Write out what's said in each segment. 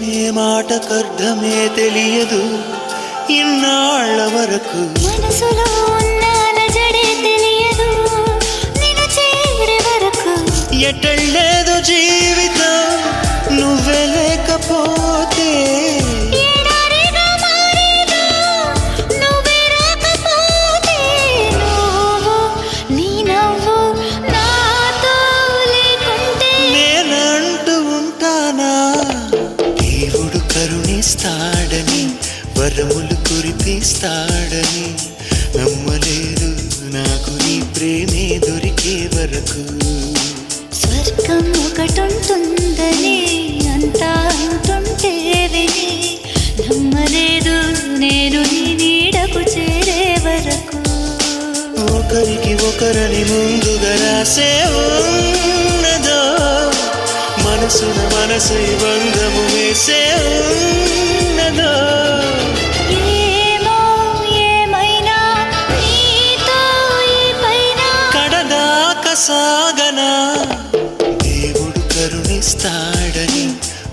ఏ మాటకర్థమే తెలియదు ఇన్నాళ్ళ వరకు మనసులో ఉన్న అలజడే తెలియదు నిన్ను చేరే వరకు ఎటళ్ళేదో జీవితం నువ్వే లేకపోతే ఎడారిగా మారేదో నువ్వే రాకపోతే నువ్వు నీ నవ్వు నాతో లేకుంటే నేనంటూ ఉంటానా దేవుడు కరుణిస్తాడని వరములు కురిపిస్తాడని నమ్మలేదు నాకు నీ ప్రేమే దొరికే వరకు స్వర్గం ఒకటుంటుందని అంతా అంటుంటే విని నమ్మలేదు నేను నీ నీడకు చేరే వరకు ఒకరికి ఒకరని ముందుగా రాసే ఉన్నదో మనసున మనసు బంధము వేసే ఉన్నదో ఏమో ఏమైనా నీతో ఈ పైన కడదాక సాగనా దేవుడు కరుణిస్తాడని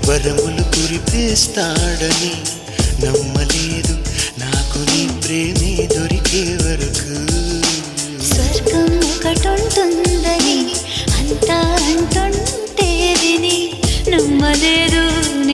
వరములు కురిపిస్తాడని నమ్మలేదు నాకు నీ ప్రేమే దొరికే